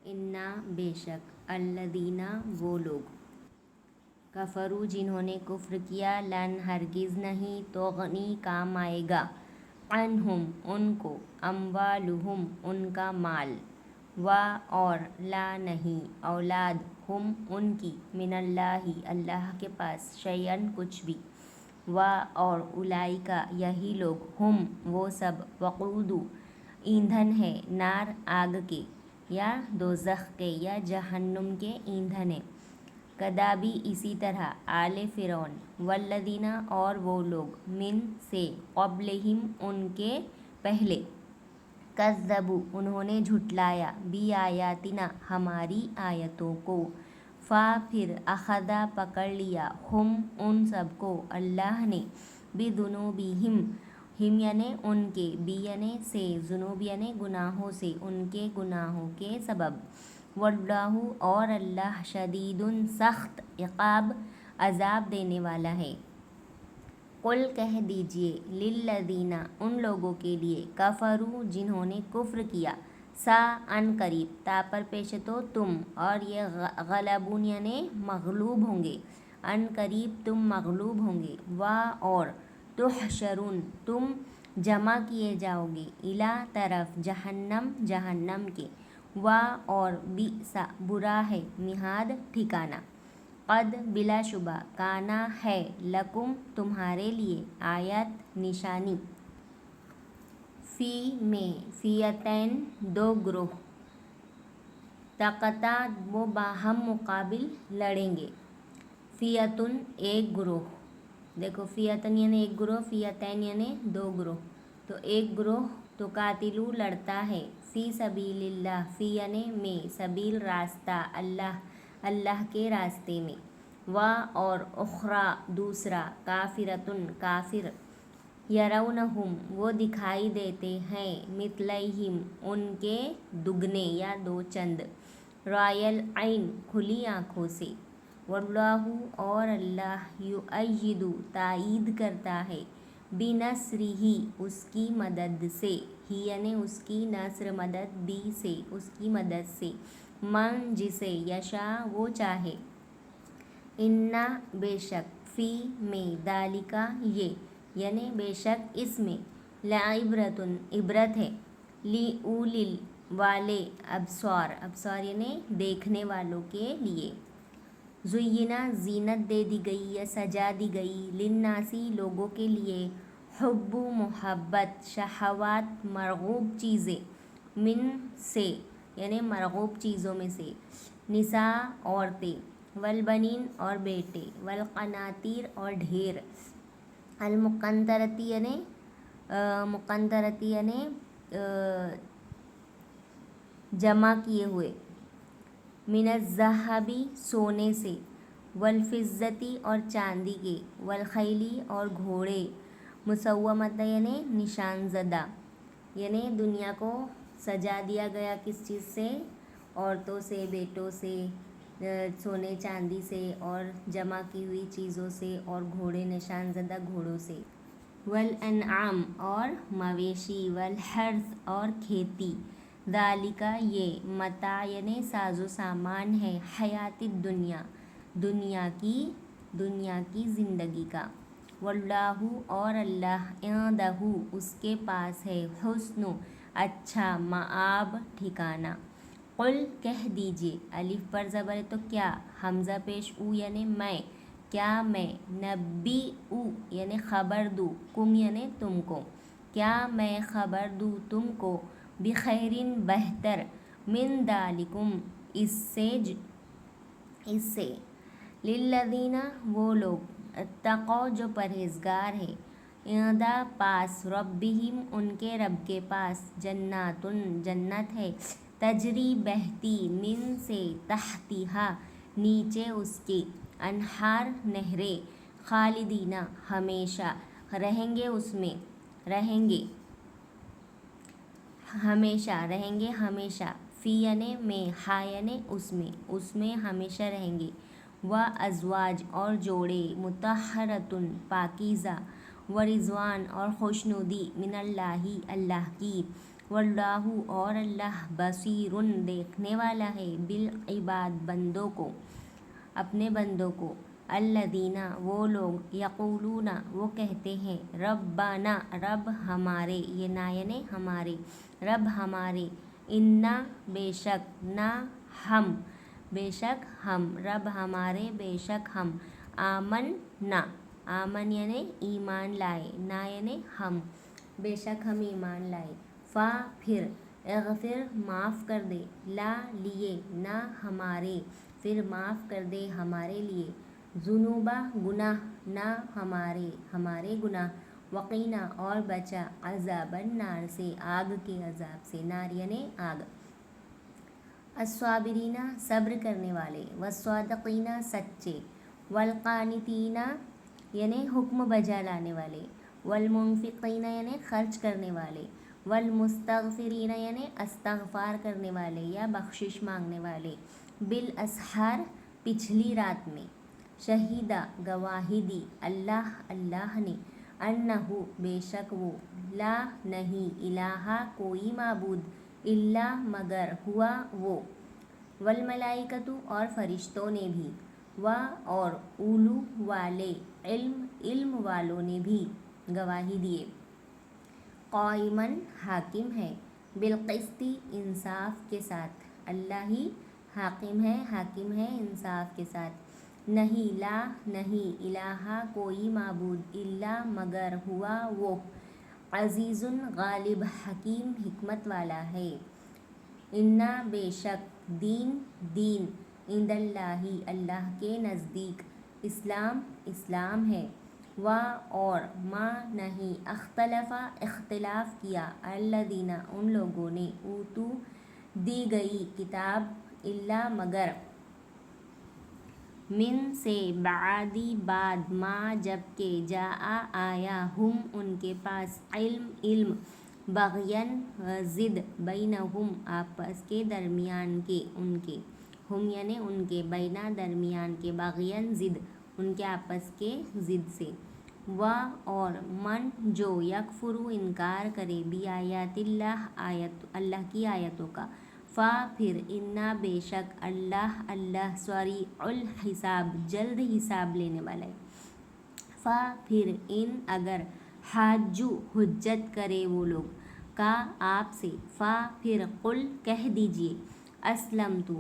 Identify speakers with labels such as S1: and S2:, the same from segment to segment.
S1: انا بے شک الذین وہ لوگ کفروا جنہوں نے کفر کیا لن ہرگز نہیں تغنی کام آئے گا عنہم ان کو اموالہم ان کا مال و اور لا نہیں اولاد ہم ان کی من اللہ اللہ کے پاس شیئن کچھ بھی و اور اولئک یہی لوگ ہم وہ سب وقود ایندھن ہے نار آگ کے یا دوزخ کے یا جہنم کے ایندھن ہے کدابی اسی طرح آل فرعون والذین اور وہ لوگ من سے قبلہم ان کے پہلے کذبوا انہوں نے جھٹلایا بی آیاتنا ہماری آیتوں کو فا پھر اخذا پکڑ لیا ہم ان سب کو اللہ نے بذنوبہم ہم یعنی ان کے بی یعنی سے ذنوب یعنی گناہوں سے ان کے گناہوں کے سبب واللہ اور اللہ شدید سخت عقاب عذاب دینے والا ہے قل کہہ دیجئے للذین ان لوگوں کے لیے کفروا جنہوں نے کفر کیا سا ان قریب تا پر پیش تو تم اور یہ غلبون یعنی مغلوب ہوں گے ان قریب تم مغلوب ہوں گے وا اور تحشرون تم جمع کیے جاؤ گے الی طرف جہنم جہنم کے وا اور بئس برا ہے مہاد ٹھکانہ قد بلا شبہ کانا ہے لکم تمہارے لیے آیت نشانی فی میں فیتین دو گروہ تقتا وہ باہم مقابل لڑیں گے فیتن ایک گروہ دیکھو فیتن یعنی ایک گروہ فیتین یعنی دو گروہ تو ایک گروہ تو قاتلو لڑتا ہے فی سبیل اللہ فی یعنی میں سبیل راستہ اللہ کے راستے میں و اور اخرى دوسرا کافرتن کافر یرونہم وہ دکھائی دیتے ہیں مثلیہم ان کے دگنے یا دو چند رائل عین کھلی آنکھوں سے واللہ اور اللہ یؤید تائید کرتا ہے بنصرہ اس کی مدد سے ہی یعنی اس کی نصر مدد بھی سے اس کی مدد سے من جسے یشاء وہ چاہے انا بے شک فی میں ذالکا یہ یعنی بے شک اس میں لعبرۃ عبرت ہے لأولی والے ابصار ابصار یعنی دیکھنے والوں کے لیے زینہ زینت دے دی گئی یا سجا دی گئی للناسی لوگوں کے لیے حب محبت شہوات مرغوب چیزیں من سے یعنی مرغوب چیزوں میں سے نساء عورتیں والبنین اور بیٹے والقناطیر اور ڈھیر المقنطرتی یعنی جمع کیے ہوئے من الذہب سونے سے والفضتی اور چاندی کے والخیلی اور گھوڑے مسومۃ یعنی نشان زدہ یعنی دنیا کو سجا دیا گیا کس چیز سے عورتوں سے بیٹوں سے سونے چاندی سے اور جمع کی ہوئی چیزوں سے اور گھوڑے نشان زدہ گھوڑوں سے والانعام اور مویشی والحرث اور کھیتی ذالک یہ متاع یعنی ساز و سامان ہے حیات الدنیا دنیا کی زندگی کا واللہ اور اللہ عندہ اس کے پاس ہے حسن اچھا مآب ٹھکانہ قل کہہ دیجئے الف پر زبر ہے تو کیا حمزہ پیش او یعنی میں کیا میں نبی او یعنی خبر دوں کم یعنی تم کو کیا میں خبر دوں تم کو بخیرن بہتر من ذالکم اس سے للذین وہ لوگ اتقوا جو پرہیزگار ہے عندہ پاس ربہم ان کے رب کے پاس جنت ہے تجری بہتی من سے تحتہا نیچے اس کے انہار نہریں خالدین ہمیشہ رہیں گے اس میں رہیں گے ہمیشہ فی یعنی میں ہا یعنی اس میں ہمیشہ رہیں گے و ازواج اور جوڑے مطہرۃ پاکیزہ و رضوان اور خوشنودی من اللہ کی واللہ اور اللہ بصیر دیکھنے والا ہے بالعباد بندوں کو، اپنے بندوں کو، الذین وہ لوگ، یقولون وہ کہتے ہیں، ربنا رب ہمارے، یہ نا یعنی ہمارے، رب ہمارے، انا بے شک، نا ہم، بے شک ہم، رب ہمارے بے شک ہم، آمنا، آمن یعنی ایمان لائے، نا یعنی ہم، بے شک ہم ایمان لائے، فا پھر، اغفر معاف کر دے، لا لیے، نہ ہمارے، پھر معاف کر دے ہمارے لیے، ذنوبا گناہ، نہ ہمارے، ہمارے گناہ، وقینا اور بچا، عذاب النار سے، آگ کے عذاب سے، نار یعنی آگ، الصابرین صبر کرنے والے، والصادقین سچے، والقانتین یعنی حکم بجا لانے والے، والمنفقین یعنی خرچ کرنے والے، والمستغفرین یعنی استغفار کرنے والے یا بخشش مانگنے والے، بالاسحار پچھلی رات میں، شہیدہ گواہی دی، اللہ اللہ نے، انہو بے شک وہ، لا نہیں، الہ کوئی معبود، الا مگر، ہوا وہ، والملائکۃ اور فرشتوں نے بھی، اور اولو والے، علم والوں نے بھی گواہی دیے، قائمن حاکم ہے، بالقسط انصاف کے ساتھ، اللہ ہی حاکم ہے، حاکم ہے انصاف کے ساتھ، نہیں، لا نہیں، الہ کوئی معبود، الا مگر، ہوا وہ، عزیز غالب، حکیم حکمت والا ہے، انا بے شک، دین، عند اللہ اللہ کے نزدیک، اسلام اسلام ہے، اور ما نہیں، اختلاف کیا، الذین ان لوگوں نے، اوتو دی گئی کتاب، الا مگر، من سے، بعد ما جب کہ، جاء آیا، ہم ان کے پاس، علم، بغین ضد، بینہم آپس کے درمیان کے، ان کے، ہم یعنی ان کے، بینا درمیان کے، بغین ضد ان کے آپس کے ضد سے، اور من جو، یکفر انکار کرے، بآیات اللہ اللہ کی آیتوں کا، فا پھر، انا بے شک، اللہ سریع الحساب جلد حساب لینے والا ہے، فا پھر، ان اگر، حاجو حجت کرے وہ لوگ، کا آپ سے، فا پھر، قل کہہ دیجئے، اسلمت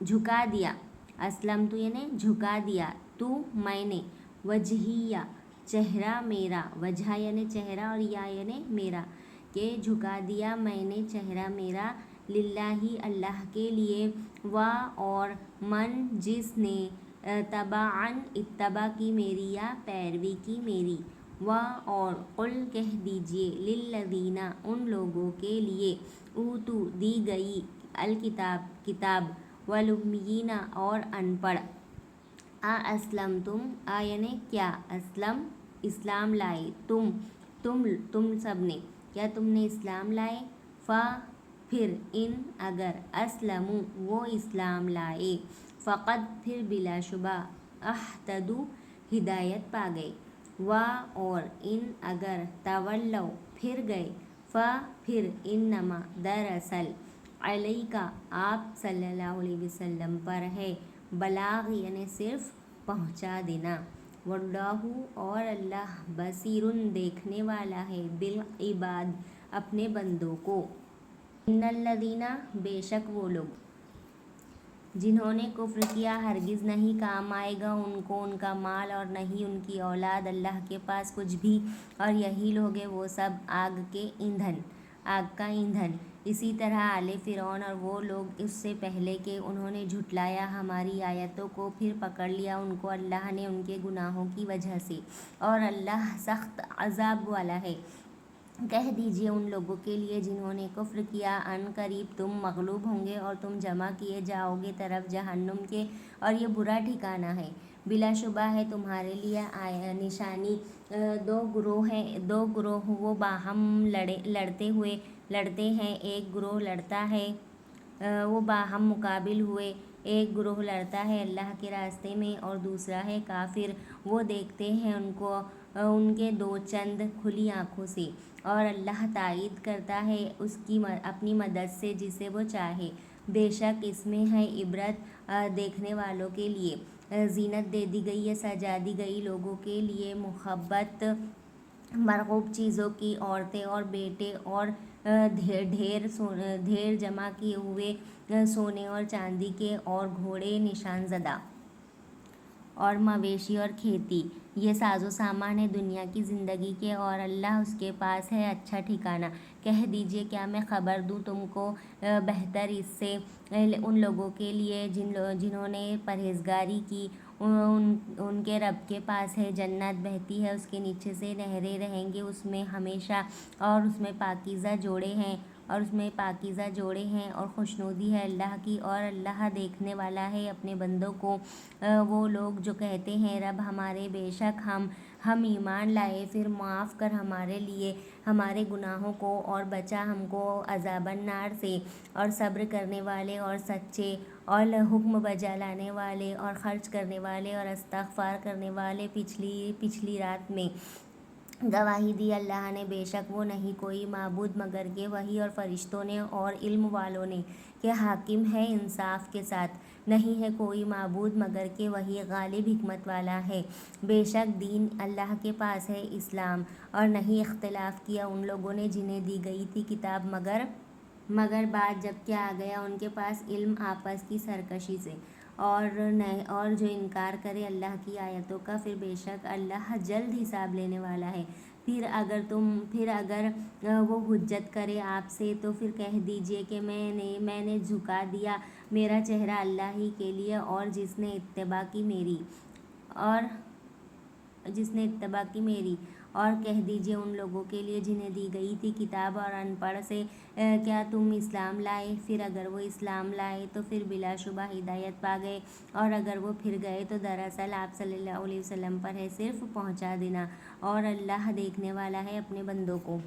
S1: جھکا دیا، اسلمت یعنی جھکا دیا، تو میں نے، وجہیہ چہرہ میرا، وجہ یعنی چہرہ اور یا یعنی میرا، کہ جھکا دیا میں نے چہرہ میرا، للہ اللہ کے لیے، اور من جس نے، اتبع کی میری یا پیروی کی میری، اور قل کہہ دیجئے، للذین ان لوگوں کے لیے، اوتو دی گئی، الکتاب کتاب، والامیین اور ان پڑھ، اسلمتم یعنی کیا، اسلام لائے، تم سب نے، کیا تم نے اسلام لائے، فا پھر، ان اگر، اسلموا وہ اسلام لائے، فقد پھر، بلا شبہ، اہتدوا ہدایت پا گئے، اور ان اگر، تولوا پھر گئے، فا پھر، انما دراصل، علیک آپ صلی اللہ علیہ وسلم پر ہے، بلاغ یعنی صرف پہنچا دینا، واللہ اور اللہ بصیر دیکھنے والا ہے، بالعباد اپنے بندوں کو، ان الذین بے شک وہ لوگ، جنہوں نے کفر کیا، ہرگز نہیں کام آئے گا ان کو ان کا مال اور نہیں ان کی اولاد اللہ کے پاس کچھ بھی، اور یہی لوگ ہیں وہ سب آگ کا ایندھن، اسی طرح آل فرعون اور وہ لوگ اس سے پہلے کہ انہوں نے جھٹلایا ہماری آیتوں کو، پھر پکڑ لیا ان کو اللہ نے ان کے گناہوں کی وجہ سے، اور اللہ سخت عذاب والا ہے، کہہ دیجئے ان لوگوں کے لیے جنہوں نے کفر کیا، ان قریب تم مغلوب ہوں گے اور تم جمع کیے جاؤ گے طرف جہنم کے، اور یہ برا ٹھکانہ ہے، بلا شبہ ہے تمہارے لیے نشانی، دو گروہ وہ باہم لڑتے ہیں، ایک گروہ لڑتا ہے، وہ باہم مقابل ہوئے، ایک گروہ لڑتا ہے اللہ کے راستے میں اور دوسرا ہے کافر، وہ دیکھتے ہیں ان کو ان کے دو چند کھلی آنکھوں سے، اور اللہ تائید کرتا ہے اس کی اپنی مدد سے جسے وہ چاہے۔ بے شک اس میں ہے عبرت دیکھنے والوں کے لیے۔ زینت دے دی گئی ہے، سجا دی گئی لوگوں کے لیے محبت مرغوب چیزوں کی، عورتیں اور بیٹے اور ڈھیر جمع کیے ہوئے سونے اور چاندی کے، اور گھوڑے نشان زدہ، اور مویشی اور کھیتی۔ یہ ساز و سامان ہے دنیا کی زندگی کے، اور اللہ اس کے پاس ہے اچھا ٹھکانہ۔ کہہ دیجئے کیا میں خبر دوں تم کو بہتر اس سے ان لوگوں کے لیے جنہوں نے پرہیزگاری کی، ان کے رب کے پاس ہے جنت، بہتی ہے اس کے نیچے سے نہریں، رہیں گے اس میں ہمیشہ، اور اس میں پاکیزہ جوڑے ہیں اور خوشنودی ہے اللہ کی، اور اللہ دیکھنے والا ہے اپنے بندوں کو۔ وہ لوگ جو کہتے ہیں رب ہمارے، بے شک ہم ایمان لائے، پھر معاف کر ہمارے لیے ہمارے گناہوں کو اور بچا ہم کو عذاب النار سے، اور صبر کرنے والے اور سچے اور حکم بجا لانے والے اور خرچ کرنے والے اور استغفار کرنے والے پچھلی رات میں گواہی دی اللہ نے، بے شک وہ نہیں کوئی معبود مگر کہ وہی، اور فرشتوں نے اور علم والوں نے، کہ حاکم ہے انصاف کے ساتھ، نہیں ہے کوئی معبود مگر کہ وہی غالب حکمت والا ہے۔ بے شک دین اللہ کے پاس ہے اسلام، اور نہیں اختلاف کیا ان لوگوں نے جنہیں دی گئی تھی کتاب مگر بعد جب کہ آ گیا ان کے پاس علم آپس کی سرکشی سے، اور جو انکار کرے اللہ کی آیتوں کا، پھر بے شک اللہ جلد حساب لینے والا ہے۔ پھر اگر وہ حجت کرے آپ سے تو پھر کہہ دیجئے کہ میں نے جھکا دیا میرا چہرہ اللہ ہی کے لیے، اور جس نے اتباع کی میری، اور کہہ دیجئے ان لوگوں کے لیے جنہیں دی گئی تھی کتاب اور ان پڑھ سے، کیا تم اسلام لائے؟ پھر اگر وہ اسلام لائے تو پھر بلا شبہ ہدایت پا گئے، اور اگر وہ پھر گئے تو دراصل آپ صلی اللہ علیہ وسلم پر ہے صرف پہنچا دینا، اور اللہ دیکھنے والا ہے اپنے بندوں کو۔